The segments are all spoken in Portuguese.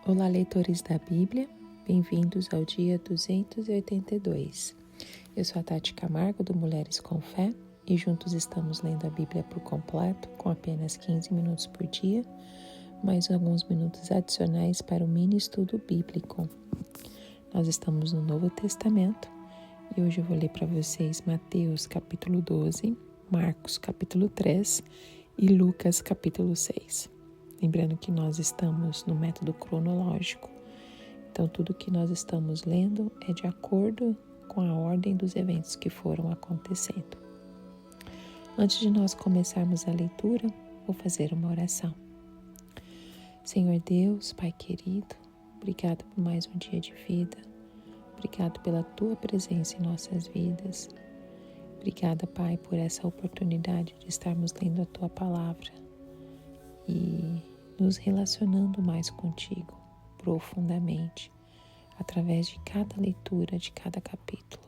Olá, leitores da Bíblia, bem-vindos ao dia 282. Eu sou a Tati Camargo, do Mulheres com Fé, e juntos estamos lendo a Bíblia por completo, com apenas 15 minutos por dia, mais alguns minutos adicionais para o mini estudo bíblico. Nós estamos no Novo Testamento e hoje eu vou ler para vocês Mateus capítulo 12, Marcos capítulo 3 e Lucas capítulo 6. Lembrando que nós estamos no método cronológico, então tudo que nós estamos lendo é de acordo com a ordem dos eventos que foram acontecendo. Antes de nós começarmos a leitura, vou fazer uma oração. Senhor Deus, Pai querido, obrigado por mais um dia de vida, obrigado pela Tua presença em nossas vidas. Obrigada, Pai, por essa oportunidade de estarmos lendo a Tua Palavra e nos relacionando mais contigo, profundamente, através de cada leitura, de cada capítulo.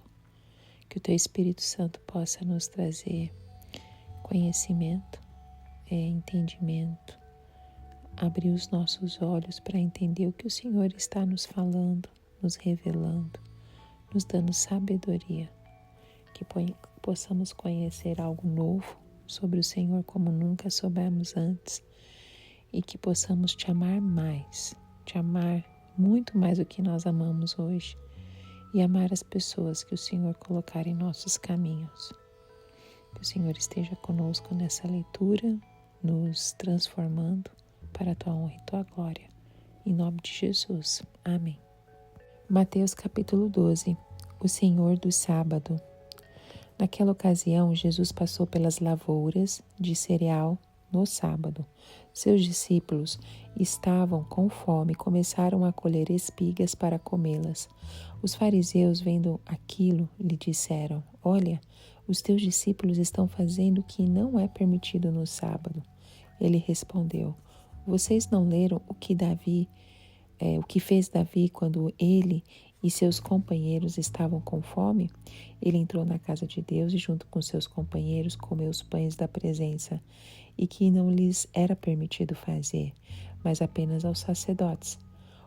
Que o Teu Espírito Santo possa nos trazer conhecimento, entendimento, abrir os nossos olhos para entender o que o Senhor está nos falando, nos revelando, nos dando sabedoria, que possamos conhecer algo novo sobre o Senhor como nunca soubemos antes e que possamos te amar mais, te amar muito mais do que nós amamos hoje e amar as pessoas que o Senhor colocar em nossos caminhos. Que o Senhor esteja conosco nessa leitura, nos transformando para a Tua honra e Tua glória. Em nome de Jesus. Amém. Mateus capítulo 12. O Senhor do Sábado. Naquela ocasião, Jesus passou pelas lavouras de cereal no sábado. Seus discípulos estavam com fome e começaram a colher espigas para comê-las. Os fariseus, vendo aquilo, lhe disseram: Olha, os teus discípulos estão fazendo o que não é permitido no sábado. Ele respondeu: Vocês não leram o que fez Davi quando ele e seus companheiros estavam com fome? Ele entrou na casa de Deus e junto com seus companheiros comeu os pães da presença, e que não lhes era permitido fazer, mas apenas aos sacerdotes.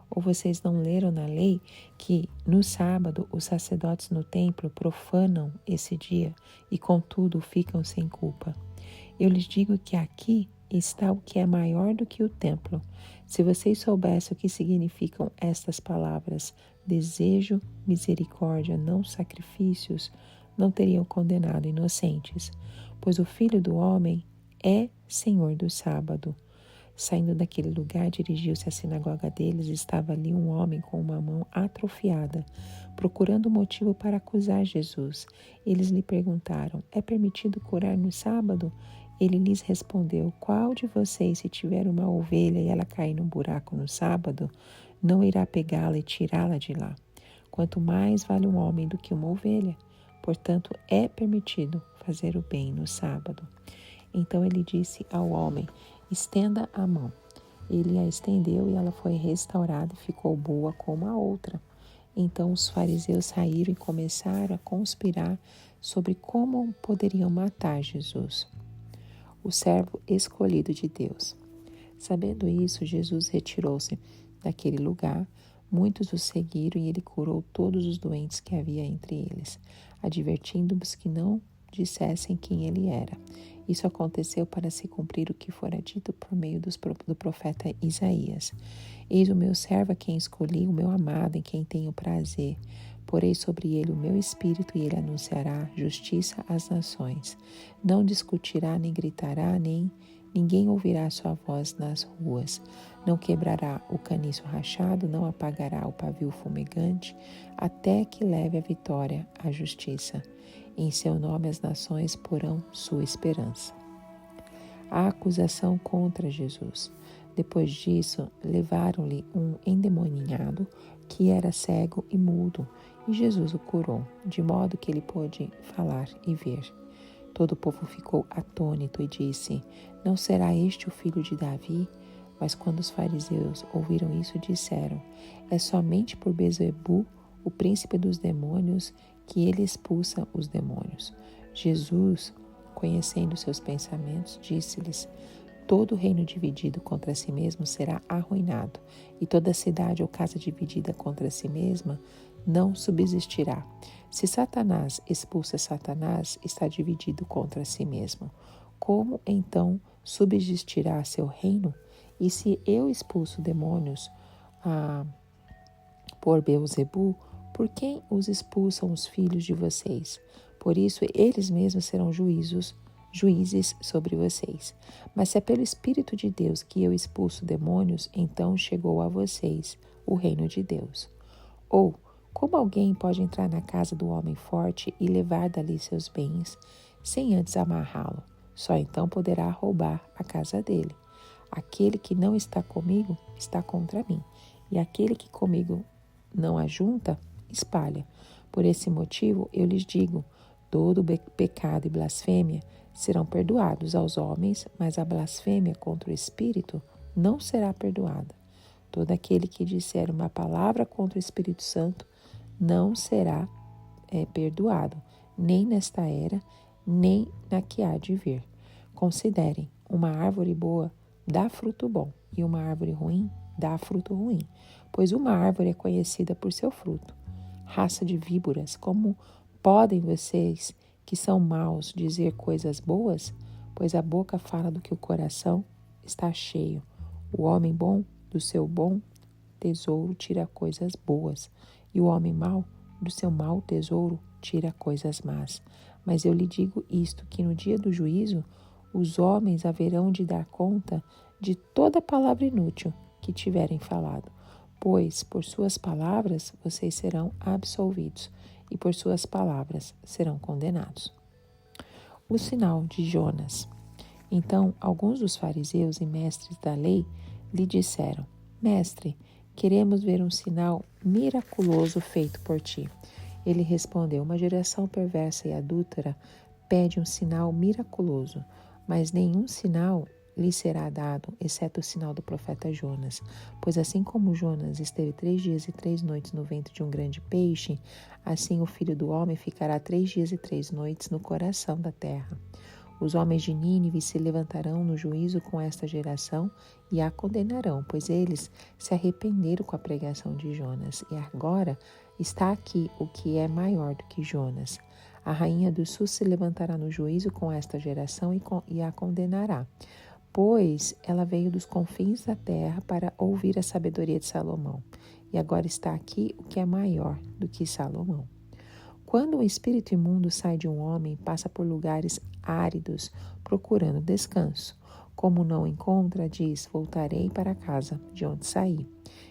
Ou vocês não leram na lei que no sábado os sacerdotes no templo profanam esse dia e contudo ficam sem culpa? Eu lhes digo que aqui está o que é maior do que o templo. Se vocês soubessem o que significam estas palavras, desejo misericórdia, não sacrifícios, não teriam condenado inocentes, pois o Filho do Homem é Senhor do sábado. Saindo daquele lugar, dirigiu-se à sinagoga deles. Estava ali um homem com uma mão atrofiada, procurando motivo para acusar Jesus. Eles lhe perguntaram: É permitido curar no sábado? Ele lhes respondeu: Qual de vocês, se tiver uma ovelha e ela cair num buraco no sábado, não irá pegá-la e tirá-la de lá? Quanto mais vale um homem do que uma ovelha? Portanto, é permitido fazer o bem no sábado. Então ele disse ao homem: Estenda a mão. Ele a estendeu e ela foi restaurada e ficou boa como a outra. Então os fariseus saíram e começaram a conspirar sobre como poderiam matar Jesus, o servo escolhido de Deus. Sabendo isso, Jesus retirou-se daquele lugar. Muitos o seguiram e ele curou todos os doentes que havia entre eles, advertindo-os que não dissessem quem ele era. Isso aconteceu para se cumprir o que fora dito por meio do profeta Isaías. Eis o meu servo a quem escolhi, o meu amado em quem tenho prazer. Porei sobre ele o meu espírito e ele anunciará justiça às nações. Não discutirá, nem gritará, ninguém ouvirá sua voz nas ruas. Não quebrará o caniço rachado, não apagará o pavio fumegante, até que leve a vitória à justiça. Em seu nome as nações porão sua esperança. A acusação contra Jesus. Depois disso, levaram-lhe um endemoniado que era cego e mudo, e Jesus o curou, de modo que ele pôde falar e ver. Todo o povo ficou atônito e disse: Não será este o filho de Davi? Mas quando os fariseus ouviram isso, disseram: É somente por Beelzebu, o príncipe dos demônios, que ele expulsa os demônios. Jesus, conhecendo seus pensamentos, disse-lhes: Todo reino dividido contra si mesmo será arruinado, e toda cidade ou casa dividida contra si mesma não subsistirá. Se Satanás expulsa Satanás, está dividido contra si mesmo. Como então subsistirá seu reino? E se eu expulso demônios por Beelzebu, por quem os expulsam os filhos de vocês? Por isso eles mesmos serão juízes sobre vocês. Mas se é pelo Espírito de Deus que eu expulso demônios, então chegou a vocês o reino de Deus. Ou, como alguém pode entrar na casa do homem forte e levar dali seus bens, sem antes amarrá-lo? Só então poderá roubar a casa dele. Aquele que não está comigo está contra mim, e aquele que comigo não ajunta, espalha. Por esse motivo eu lhes digo, todo pecado e blasfêmia serão perdoados aos homens, mas a blasfêmia contra o Espírito não será perdoada. Todo aquele que disser uma palavra contra o Espírito Santo não será perdoado, nem nesta era, nem na que há de vir. Considerem, uma árvore boa dá fruto bom, e uma árvore ruim dá fruto ruim, pois uma árvore é conhecida por seu fruto. Raça de víboras, como podem vocês, que são maus, dizer coisas boas? Pois a boca fala do que o coração está cheio. O homem bom, do seu bom tesouro, tira coisas boas, e o homem mau, do seu mau tesouro, tira coisas más. Mas eu lhe digo isto, que no dia do juízo, os homens haverão de dar conta de toda palavra inútil que tiverem falado, pois por suas palavras vocês serão absolvidos, e por suas palavras serão condenados. O sinal de Jonas. Então, alguns dos fariseus e mestres da lei lhe disseram: Mestre, queremos ver um sinal miraculoso feito por ti. Ele respondeu: Uma geração perversa e adúltera pede um sinal miraculoso, mas nenhum sinal lhe será dado, exceto o sinal do profeta Jonas. Pois assim como Jonas esteve 3 dias e 3 noites no ventre de um grande peixe, assim o Filho do Homem ficará 3 dias e 3 noites no coração da terra. Os homens de Nínive se levantarão no juízo com esta geração e a condenarão, pois eles se arrependeram com a pregação de Jonas. E agora está aqui o que é maior do que Jonas. A rainha do sul se levantará no juízo com esta geração e a condenará, pois ela veio dos confins da terra para ouvir a sabedoria de Salomão. E agora está aqui o que é maior do que Salomão. Quando um espírito imundo sai de um homem, passa por lugares áridos, procurando descanso. Como não encontra, diz: Voltarei para a casa de onde saí.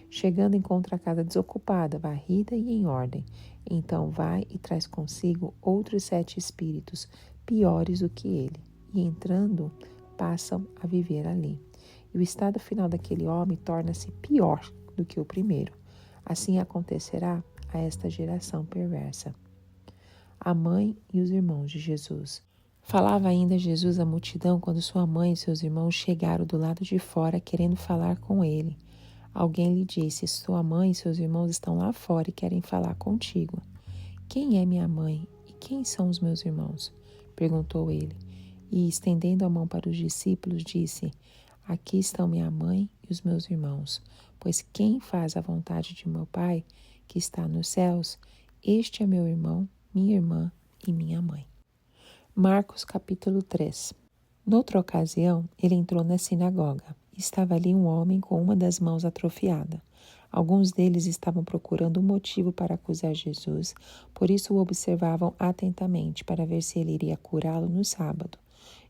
Chegando, encontra a casa desocupada, varrida e em ordem. Então vai e traz consigo outros 7 espíritos, piores do que ele. E entrando, passam a viver ali. E o estado final daquele homem torna-se pior do que o primeiro. Assim acontecerá a esta geração perversa. A mãe e os irmãos de Jesus. Falava ainda Jesus à multidão quando sua mãe e seus irmãos chegaram do lado de fora querendo falar com ele. Alguém lhe disse: Sua mãe e seus irmãos estão lá fora e querem falar contigo. Quem é minha mãe e quem são os meus irmãos? Perguntou ele. E, estendendo a mão para os discípulos, disse: Aqui estão minha mãe e os meus irmãos, pois quem faz a vontade de meu Pai, que está nos céus, este é meu irmão, minha irmã e minha mãe. Marcos capítulo 3. Noutra ocasião, ele entrou na sinagoga. Estava ali um homem com uma das mãos atrofiada. Alguns deles estavam procurando um motivo para acusar Jesus, por isso o observavam atentamente para ver se ele iria curá-lo no sábado.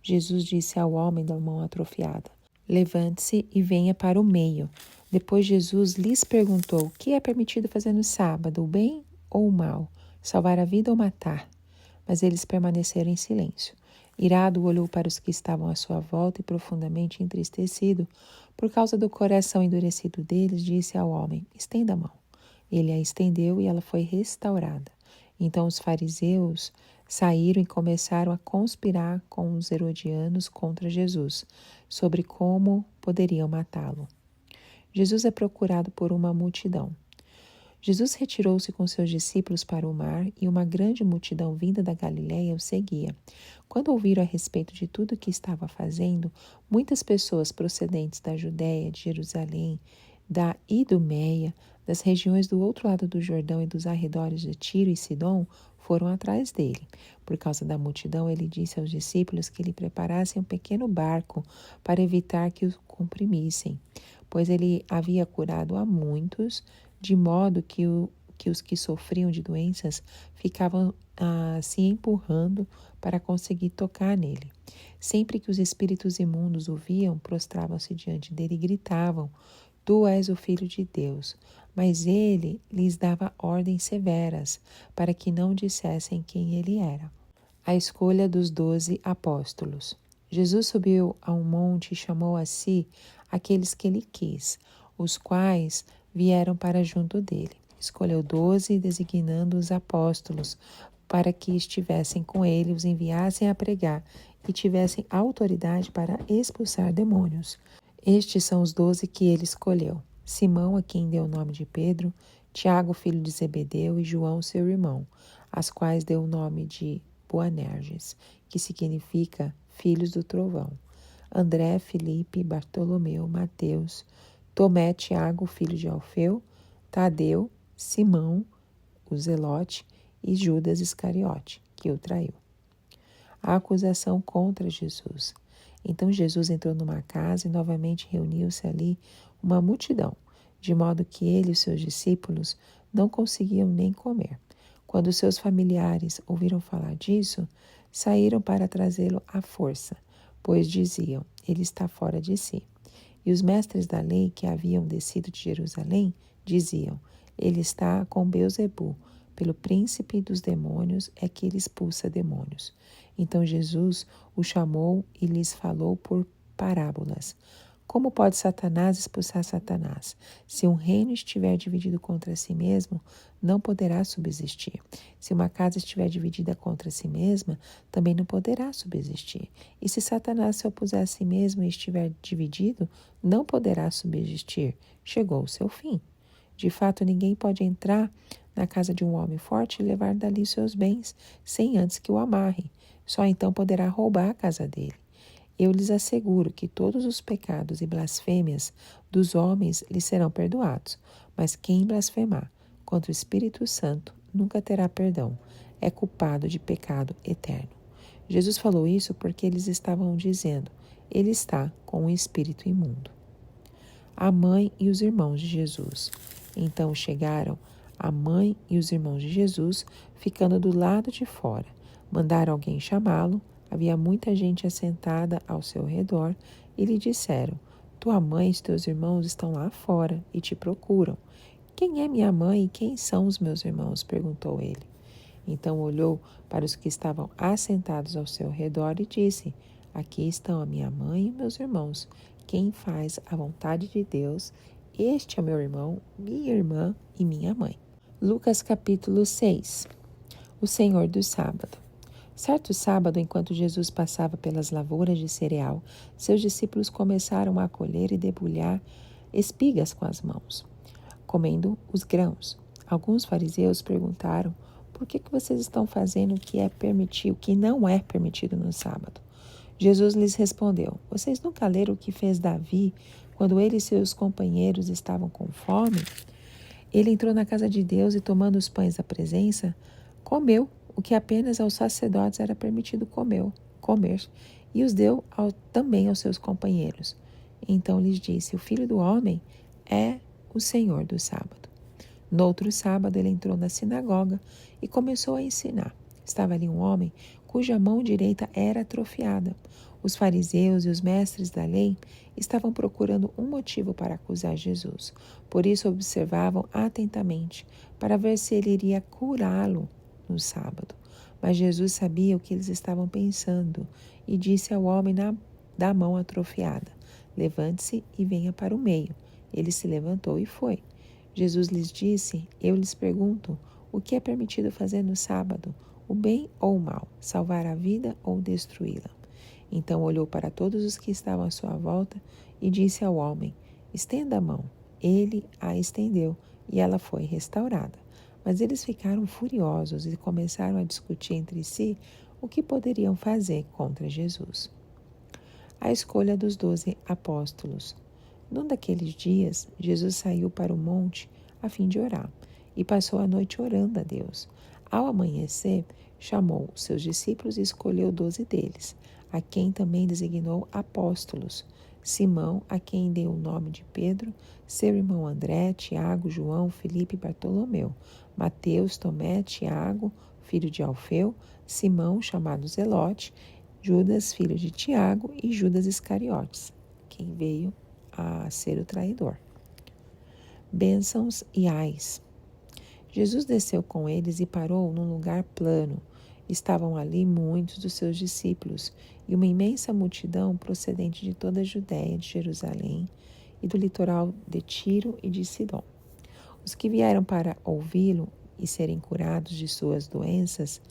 Jesus disse ao homem da mão atrofiada: Levante-se e venha para o meio. Depois Jesus lhes perguntou: O que é permitido fazer no sábado, o bem ou o mal, salvar a vida ou matar? Mas eles permaneceram em silêncio. Irado, olhou para os que estavam à sua volta e, profundamente entristecido, por causa do coração endurecido deles, disse ao homem: Estenda a mão. Ele a estendeu e ela foi restaurada. Então os fariseus saíram e começaram a conspirar com os herodianos contra Jesus, sobre como poderiam matá-lo. Jesus é procurado por uma multidão. Jesus retirou-se com seus discípulos para o mar e uma grande multidão vinda da Galiléia o seguia. Quando ouviram a respeito de tudo o que estava fazendo, muitas pessoas procedentes da Judéia, de Jerusalém, da Idumeia, das regiões do outro lado do Jordão e dos arredores de Tiro e Sidom foram atrás dele. Por causa da multidão, ele disse aos discípulos que lhe preparassem um pequeno barco para evitar que o comprimissem, pois ele havia curado a muitos, de modo que os que sofriam de doenças ficavam se empurrando para conseguir tocar nele. Sempre que os espíritos imundos o viam, prostravam-se diante dele e gritavam: Tu és o Filho de Deus. Mas ele lhes dava ordens severas para que não dissessem quem ele era. A escolha dos 12 apóstolos. Jesus subiu a um monte e chamou a si aqueles que ele quis, os quais vieram para junto dele. Escolheu 12, designando os apóstolos, para que estivessem com ele, os enviassem a pregar e tivessem autoridade para expulsar demônios. Estes são os 12 que ele escolheu: Simão, a quem deu o nome de Pedro, Tiago, filho de Zebedeu, e João, seu irmão, as quais deu o nome de Boanerges, que significa filhos do trovão, André, Filipe, Bartolomeu, Mateus, Tomé, Tiago, filho de Alfeu, Tadeu, Simão, o Zelote, e Judas Iscariote, que o traiu. A acusação contra Jesus. Então Jesus entrou numa casa e novamente reuniu-se ali uma multidão, de modo que ele e os seus discípulos não conseguiam nem comer. Quando seus familiares ouviram falar disso, saíram para trazê-lo à força, pois diziam: ele está fora de si. E os mestres da lei que haviam descido de Jerusalém diziam: ele está com Beelzebu, pelo príncipe dos demônios é que ele expulsa demônios. Então Jesus o chamou e lhes falou por parábolas. Como pode Satanás expulsar Satanás? Se um reino estiver dividido contra si mesmo, não poderá subsistir. Se uma casa estiver dividida contra si mesma, também não poderá subsistir. E se Satanás se opuser a si mesmo e estiver dividido, não poderá subsistir. Chegou o seu fim. De fato, ninguém pode entrar na casa de um homem forte e levar dali seus bens, sem antes que o amarre. Só então poderá roubar a casa dele. Eu lhes asseguro que todos os pecados e blasfêmias dos homens lhes serão perdoados, mas quem blasfemar contra o Espírito Santo nunca terá perdão. É culpado de pecado eterno. Jesus falou isso porque eles estavam dizendo: ele está com um espírito imundo. A mãe e os irmãos de Jesus. Então chegaram a mãe e os irmãos de Jesus, ficando do lado de fora. Mandaram alguém chamá-lo. Havia muita gente assentada ao seu redor e lhe disseram: tua mãe e teus irmãos estão lá fora e te procuram. Quem é minha mãe e quem são os meus irmãos? Perguntou ele. Então olhou para os que estavam assentados ao seu redor e disse: aqui estão a minha mãe e meus irmãos. Quem faz a vontade de Deus, este é meu irmão, minha irmã e minha mãe. Lucas capítulo 6. O Senhor do Sábado. Certo sábado, enquanto Jesus passava pelas lavouras de cereal, seus discípulos começaram a colher e debulhar espigas com as mãos, comendo os grãos. Alguns fariseus perguntaram: por que vocês estão fazendo o que não é permitido no sábado? Jesus lhes respondeu: vocês nunca leram o que fez Davi quando ele e seus companheiros estavam com fome? Ele entrou na casa de Deus e, tomando os pães da presença, comeu o que apenas aos sacerdotes era permitido comer, e os deu também aos seus companheiros. Então lhes disse: o Filho do Homem é o Senhor do sábado. No outro sábado ele entrou na sinagoga e começou a ensinar. Estava ali um homem cuja mão direita era atrofiada. Os fariseus e os mestres da lei estavam procurando um motivo para acusar Jesus. Por isso observavam atentamente para ver se ele iria curá-lo no sábado. Mas Jesus sabia o que eles estavam pensando e disse ao homem da mão atrofiada: levante-se e venha para o meio. Ele se levantou e foi. Jesus lhes disse: eu lhes pergunto, o que é permitido fazer no sábado? O bem ou o mal? Salvar a vida ou destruí-la? Então olhou para todos os que estavam à sua volta e disse ao homem: estenda a mão. Ele a estendeu e ela foi restaurada. Mas eles ficaram furiosos e começaram a discutir entre si o que poderiam fazer contra Jesus. A escolha dos 12 apóstolos. Num daqueles dias, Jesus saiu para o monte a fim de orar e passou a noite orando a Deus. Ao amanhecer, chamou os seus discípulos e escolheu 12 deles, a quem também designou apóstolos. Simão, a quem deu o nome de Pedro, seu irmão André, Tiago, João, Filipe e Bartolomeu, Mateus, Tomé, Tiago, filho de Alfeu, Simão, chamado Zelote, Judas, filho de Tiago, e Judas Iscariotes, quem veio a ser o traidor. Bênçãos e ais. Jesus desceu com eles e parou num lugar plano. Estavam ali muitos dos seus discípulos e uma imensa multidão procedente de toda a Judéia, de Jerusalém e do litoral de Tiro e de Sidom. Os que vieram para ouvi-lo e serem curados de suas doenças,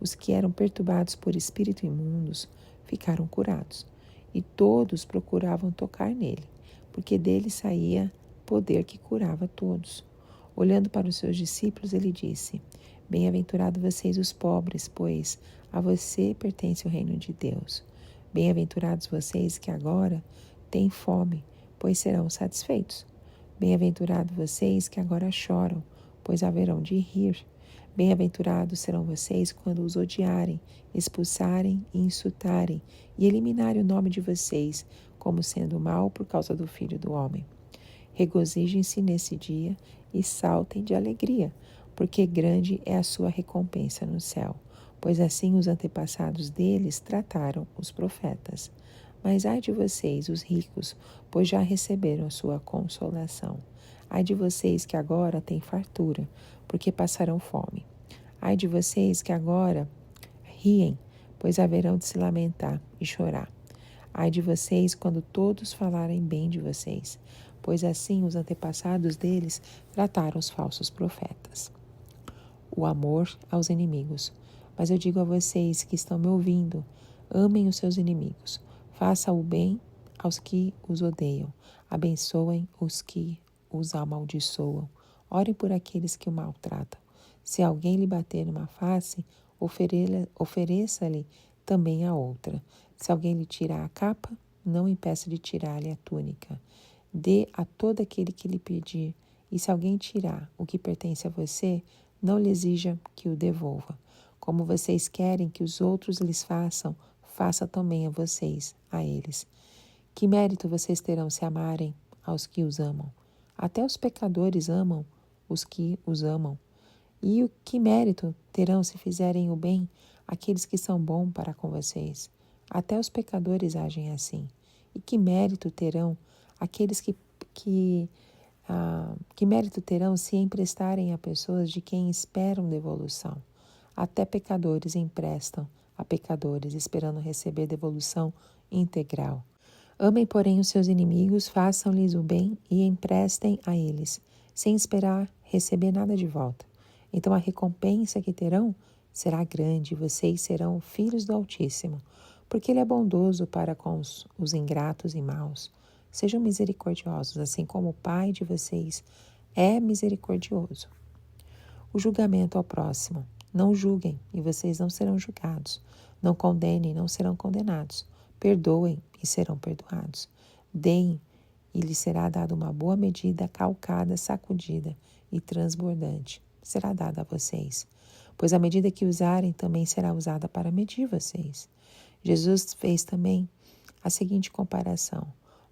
os que eram perturbados por espíritos imundos, ficaram curados. E todos procuravam tocar nele, porque dele saía poder que curava todos. Olhando para os seus discípulos, ele disse: Bem-aventurados vocês os pobres, pois a você pertence o reino de Deus. Bem-aventurados vocês que agora têm fome, pois serão satisfeitos. Bem-aventurados vocês que agora choram, pois haverão de rir. Bem-aventurados serão vocês quando os odiarem, expulsarem e insultarem e eliminarem o nome de vocês, como sendo mal por causa do Filho do Homem. Regozijem-se nesse dia e saltem de alegria, porque grande é a sua recompensa no céu, pois assim os antepassados deles trataram os profetas. Mas ai de vocês, os ricos, pois já receberam a sua consolação. Ai de vocês que agora têm fartura, porque passarão fome. Ai de vocês que agora riem, pois haverão de se lamentar e chorar. Ai de vocês quando todos falarem bem de vocês, pois assim os antepassados deles trataram os falsos profetas. O amor aos inimigos. Mas eu digo a vocês que estão me ouvindo, amem os seus inimigos, façam o bem aos que os odeiam, abençoem os que os amaldiçoam, orem por aqueles que o maltratam. Se alguém lhe bater numa face, ofereça-lhe também a outra. Se alguém lhe tirar a capa, não impeça de tirar-lhe a túnica. Dê a todo aquele que lhe pedir, e se alguém tirar o que pertence a você, não lhe exija que o devolva. Como vocês querem que os outros lhes façam, faça também a vocês, a eles. Que mérito vocês terão se amarem aos que os amam? Até os pecadores amam os que os amam. E o que mérito terão se fizerem o bem àqueles que são bons para com vocês? Até os pecadores agem assim. E que mérito terão aqueles que mérito terão se emprestarem a pessoas de quem esperam devolução? Até pecadores emprestam a pecadores, esperando receber devolução integral. Amem, porém, os seus inimigos, façam-lhes o bem e emprestem a eles, sem esperar receber nada de volta. Então a recompensa que terão será grande, e vocês serão filhos do Altíssimo, porque Ele é bondoso para com os ingratos e maus. Sejam misericordiosos, assim como o Pai de vocês é misericordioso. O julgamento ao próximo. Não julguem, e vocês não serão julgados. Não condenem, não serão condenados. Perdoem, e serão perdoados. Deem, e lhes será dada uma boa medida, calcada, sacudida e transbordante. Será dada a vocês. Pois a medida que usarem também será usada para medir vocês. Jesus fez também a seguinte comparação.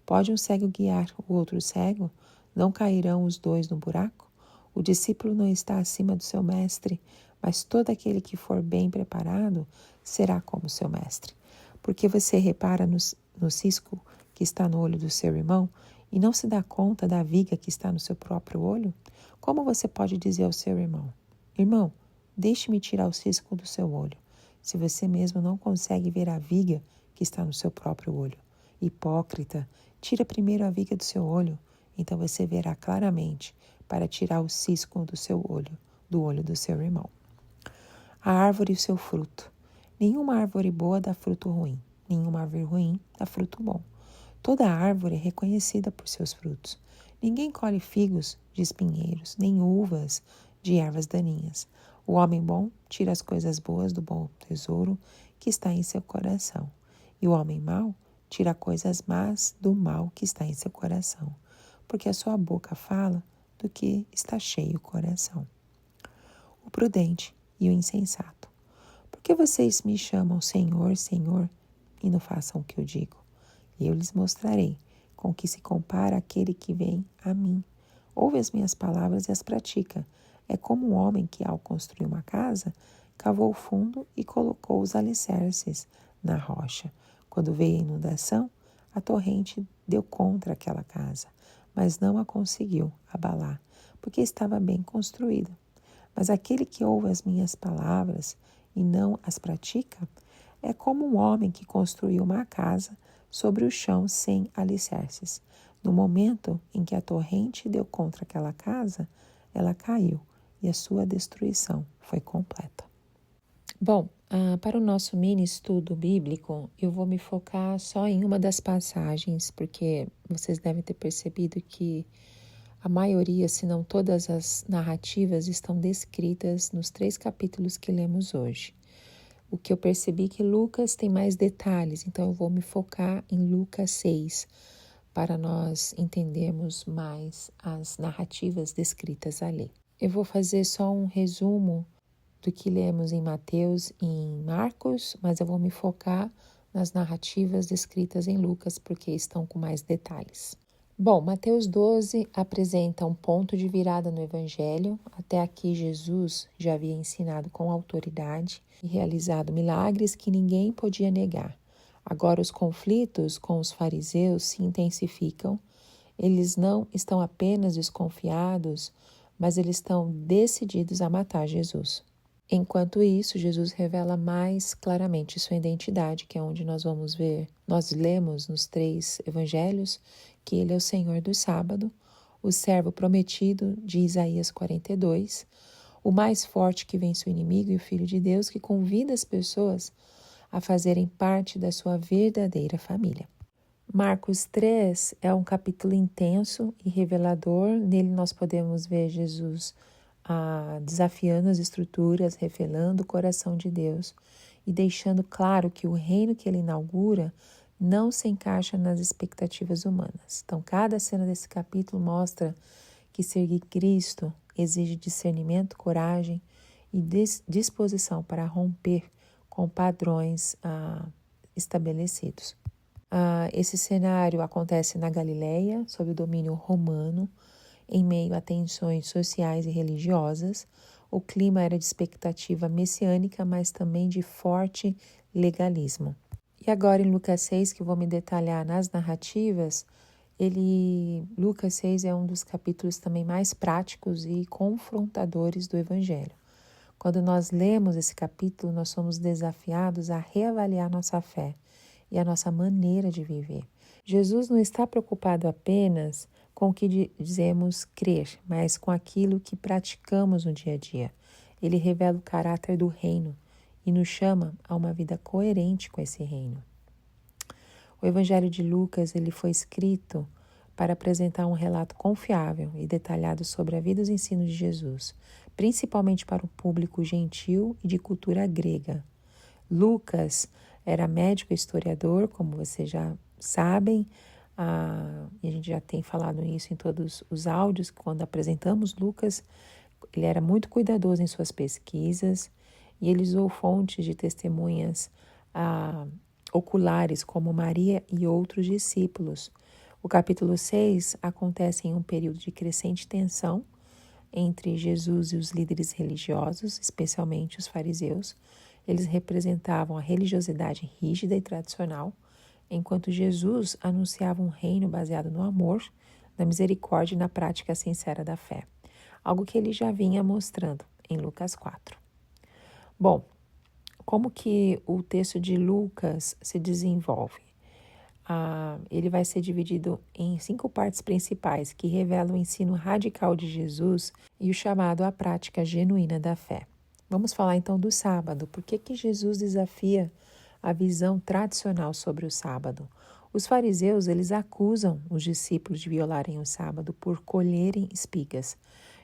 Pode um cego guiar o outro cego? Não cairão os dois no buraco? O discípulo não está acima do seu mestre, mas todo aquele que for bem preparado será como seu mestre. Porque você repara no cisco que está no olho do seu irmão e não se dá conta da viga que está no seu próprio olho? Como você pode dizer ao seu irmão: Irmão, deixe-me tirar o cisco do seu olho, se você mesmo não consegue ver a viga que está no seu próprio olho? Hipócrita, tira primeiro a viga do seu olho, então você verá claramente para tirar o cisco do olho do seu irmão. A árvore e o seu fruto. Nenhuma árvore boa dá fruto ruim, nenhuma árvore ruim dá fruto bom. Toda árvore é reconhecida por seus frutos. Ninguém colhe figos de espinheiros, nem uvas de ervas daninhas. O homem bom tira as coisas boas do bom tesouro que está em seu coração, e o homem mau tira coisas más do mal que está em seu coração, porque a sua boca fala do que está cheio o coração. O prudente e o insensato. Por que vocês me chamam Senhor, Senhor, e não façam o que eu digo? E eu lhes mostrarei com que se compara aquele que vem a mim. Ouve as minhas palavras e as pratica. É como um homem que, ao construir uma casa, cavou fundo e colocou os alicerces na rocha. Quando veio a inundação, a torrente deu contra aquela casa, mas não a conseguiu abalar, porque estava bem construída. Mas aquele que ouve as minhas palavras e não as pratica, é como um homem que construiu uma casa sobre o chão sem alicerces. No momento em que a torrente deu contra aquela casa, ela caiu e a sua destruição foi completa. Bom, para o nosso mini estudo bíblico, eu vou me focar só em uma das passagens, porque vocês devem ter percebido que a maioria, se não todas as narrativas, estão descritas nos 3 capítulos que lemos hoje. O que eu percebi que Lucas tem mais detalhes, então eu vou me focar em Lucas 6, para nós entendermos mais as narrativas descritas ali. Eu vou fazer só um resumo do que lemos em Mateus e em Marcos, mas eu vou me focar nas narrativas descritas em Lucas, porque estão com mais detalhes. Bom, Mateus 12 apresenta um ponto de virada no Evangelho. Até aqui Jesus já havia ensinado com autoridade e realizado milagres que ninguém podia negar. Agora os conflitos com os fariseus se intensificam. Eles não estão apenas desconfiados, mas eles estão decididos a matar Jesus. Enquanto isso, Jesus revela mais claramente sua identidade, que é onde nós vamos ver, nós lemos nos 3 evangelhos, que ele é o Senhor do sábado, o servo prometido de Isaías 42, o mais forte que vence o inimigo e o Filho de Deus que convida as pessoas a fazerem parte da sua verdadeira família. Marcos 3 é um capítulo intenso e revelador. Nele nós podemos ver Jesus desafiando as estruturas, revelando o coração de Deus e deixando claro que o reino que ele inaugura não se encaixa nas expectativas humanas. Então, cada cena desse capítulo mostra que seguir Cristo exige discernimento, coragem e disposição para romper com padrões estabelecidos. Esse cenário acontece na Galileia, sob o domínio romano, em meio a tensões sociais e religiosas. O clima era de expectativa messiânica, mas também de forte legalismo. E agora em Lucas 6, que eu vou me detalhar nas narrativas, Lucas 6 é um dos capítulos também mais práticos e confrontadores do Evangelho. Quando nós lemos esse capítulo, nós somos desafiados a reavaliar nossa fé e a nossa maneira de viver. Jesus não está preocupado apenas com o que dizemos crer, mas com aquilo que praticamos no dia a dia. Ele revela o caráter do reino e nos chama a uma vida coerente com esse reino. O Evangelho de Lucas ele foi escrito para apresentar um relato confiável e detalhado sobre a vida e os ensinos de Jesus, principalmente para o público gentil e de cultura grega. Lucas era médico e historiador, como vocês já sabem, e a gente já tem falado isso em todos os áudios, quando apresentamos Lucas, ele era muito cuidadoso em suas pesquisas e ele usou fontes de testemunhas oculares, como Maria e outros discípulos. O capítulo 6 acontece em um período de crescente tensão entre Jesus e os líderes religiosos, especialmente os fariseus. Eles representavam a religiosidade rígida e tradicional, enquanto Jesus anunciava um reino baseado no amor, na misericórdia e na prática sincera da fé, algo que ele já vinha mostrando em Lucas 4. Bom, como que o texto de Lucas se desenvolve? Ele vai ser dividido em 5 partes principais que revelam o ensino radical de Jesus e o chamado à prática genuína da fé. Vamos falar então do sábado. Por que Jesus desafia a visão tradicional sobre o sábado? Os fariseus, eles acusam os discípulos de violarem o sábado por colherem espigas.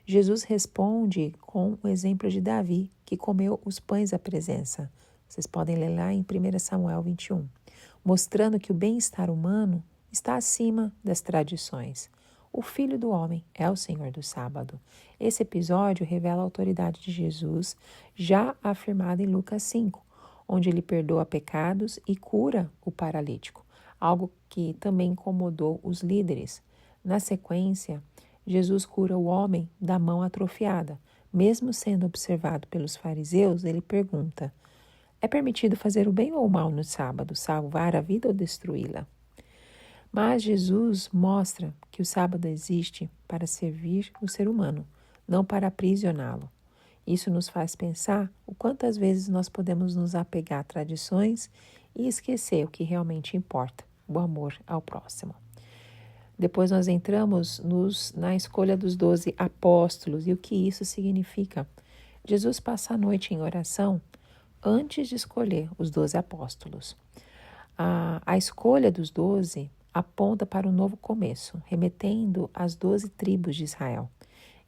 Jesus responde com o exemplo de Davi, que comeu os pães da presença. Vocês podem ler lá em 1 Samuel 21, mostrando que o bem-estar humano está acima das tradições. O Filho do Homem é o Senhor do sábado. Esse episódio revela a autoridade de Jesus, já afirmada em Lucas 5, onde ele perdoa pecados e cura o paralítico, algo que também incomodou os líderes. Na sequência, Jesus cura o homem da mão atrofiada. Mesmo sendo observado pelos fariseus, ele pergunta: é permitido fazer o bem ou o mal no sábado, salvar a vida ou destruí-la? Mas Jesus mostra que o sábado existe para servir o ser humano, não para aprisioná-lo. Isso nos faz pensar o quantas vezes nós podemos nos apegar a tradições e esquecer o que realmente importa, o amor ao próximo. Depois nós entramos na escolha dos 12 apóstolos e o que isso significa. Jesus passa a noite em oração antes de escolher os 12 apóstolos. A escolha dos 12 aponta para um novo começo, remetendo às 12 tribos de Israel.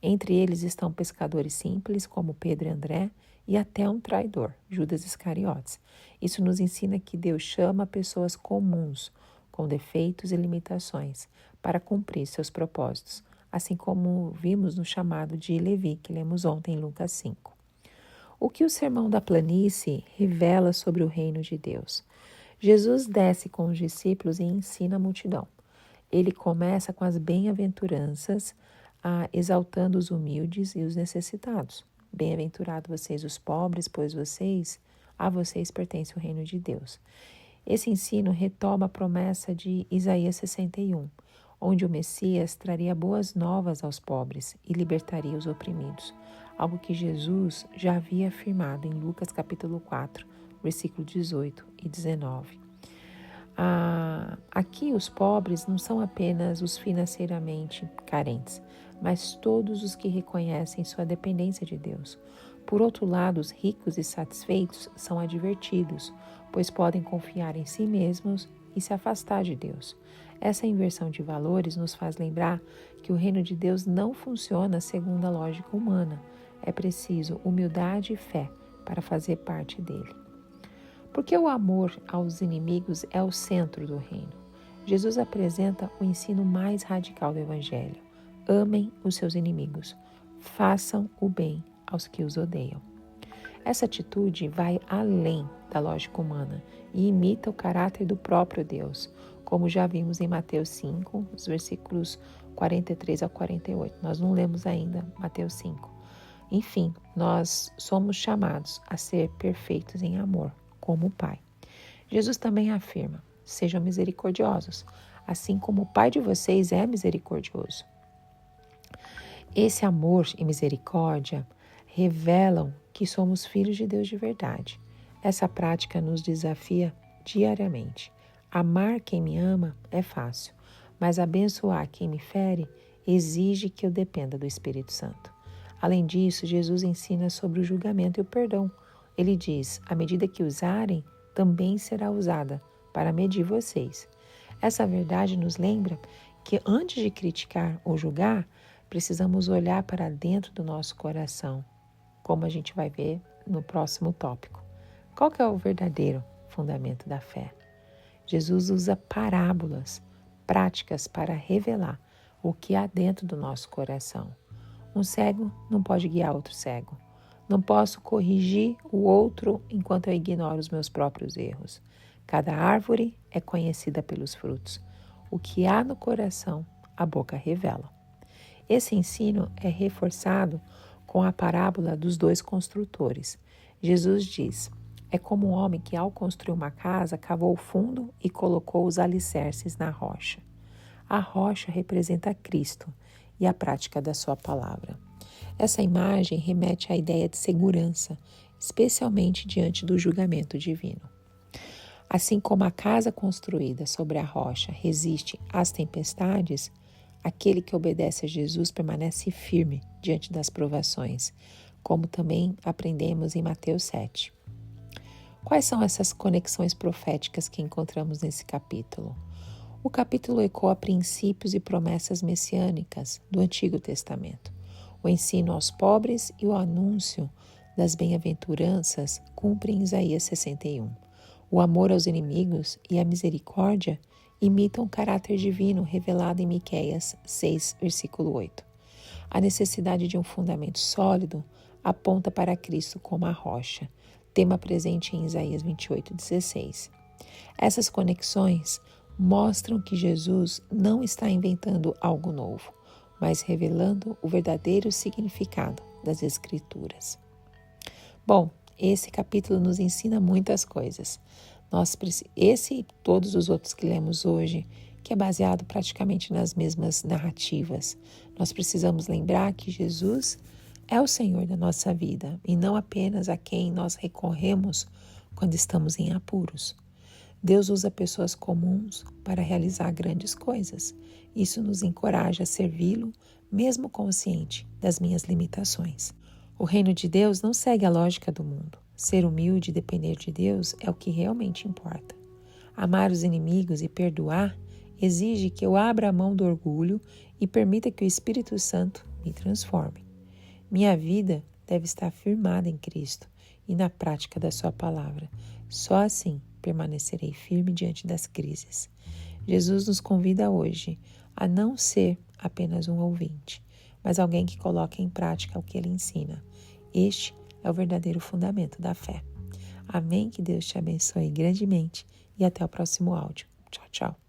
Entre eles estão pescadores simples, como Pedro e André, e até um traidor, Judas Iscariotes. Isso nos ensina que Deus chama pessoas comuns, com defeitos e limitações, para cumprir seus propósitos, assim como vimos no chamado de Levi, que lemos ontem em Lucas 5. O que o Sermão da Planície revela sobre o reino de Deus? Jesus desce com os discípulos e ensina a multidão. Ele começa com as bem-aventuranças, exaltando os humildes e os necessitados. Bem-aventurado vocês os pobres, pois a vocês pertence o reino de Deus. Esse ensino retoma a promessa de Isaías 61, onde o Messias traria boas novas aos pobres e libertaria os oprimidos, algo que Jesus já havia afirmado em Lucas capítulo 4, versículo 18 e 19. Aqui os pobres não são apenas os financeiramente carentes, mas todos os que reconhecem sua dependência de Deus. Por outro lado, os ricos e satisfeitos são advertidos, pois podem confiar em si mesmos e se afastar de Deus. Essa inversão de valores nos faz lembrar que o reino de Deus não funciona segundo a lógica humana. É preciso humildade e fé para fazer parte dele. Porque o amor aos inimigos é o centro do reino. Jesus apresenta o ensino mais radical do Evangelho. Amem os seus inimigos. Façam o bem aos que os odeiam. Essa atitude vai além da lógica humana e imita o caráter do próprio Deus, como já vimos em Mateus 5, os versículos 43 a 48. Nós não lemos ainda Mateus 5. Enfim, nós somos chamados a ser perfeitos em amor, como o Pai. Jesus também afirma: sejam misericordiosos, assim como o Pai de vocês é misericordioso. Esse amor e misericórdia revelam que somos filhos de Deus de verdade. Essa prática nos desafia diariamente. Amar quem me ama é fácil, mas abençoar quem me fere exige que eu dependa do Espírito Santo. Além disso, Jesus ensina sobre o julgamento e o perdão. Ele diz: a medida que usarem, também será usada para medir vocês. Essa verdade nos lembra que antes de criticar ou julgar, precisamos olhar para dentro do nosso coração, como a gente vai ver no próximo tópico. Qual que é o verdadeiro fundamento da fé? Jesus usa parábolas, práticas para revelar o que há dentro do nosso coração. Um cego não pode guiar outro cego. Não posso corrigir o outro enquanto eu ignoro os meus próprios erros. Cada árvore é conhecida pelos frutos. O que há no coração, a boca revela. Esse ensino é reforçado com a parábola dos 2 construtores. Jesus diz: é como um homem que, ao construir uma casa, cavou o fundo e colocou os alicerces na rocha. A rocha representa Cristo e a prática da sua palavra. Essa imagem remete à ideia de segurança, especialmente diante do julgamento divino. Assim como a casa construída sobre a rocha resiste às tempestades, aquele que obedece a Jesus permanece firme diante das provações, como também aprendemos em Mateus 7. Quais são essas conexões proféticas que encontramos nesse capítulo? O capítulo ecoa princípios e promessas messiânicas do Antigo Testamento. O ensino aos pobres e o anúncio das bem-aventuranças cumprem Isaías 61. O amor aos inimigos e a misericórdia imitam o caráter divino revelado em Miqueias 6, versículo 8. A necessidade de um fundamento sólido aponta para Cristo como a rocha, tema presente em Isaías 28, 16. Essas conexões mostram que Jesus não está inventando algo novo, mas revelando o verdadeiro significado das Escrituras. Bom, esse capítulo nos ensina muitas coisas. Esse e todos os outros que lemos hoje, que é baseado praticamente nas mesmas narrativas, nós precisamos lembrar que Jesus é o Senhor da nossa vida e não apenas a quem nós recorremos quando estamos em apuros. Deus usa pessoas comuns para realizar grandes coisas. Isso nos encoraja a servi-lo, mesmo consciente das minhas limitações. O reino de Deus não segue a lógica do mundo. Ser humilde e depender de Deus é o que realmente importa. Amar os inimigos e perdoar exige que eu abra a mão do orgulho e permita que o Espírito Santo me transforme. Minha vida deve estar firmada em Cristo e na prática da sua palavra. Só assim permanecerei firme diante das crises. Jesus nos convida hoje a não ser apenas um ouvinte, mas alguém que coloca em prática o que ele ensina. Este é o verdadeiro fundamento da fé. Amém? Que Deus te abençoe grandemente e até o próximo áudio. Tchau, tchau.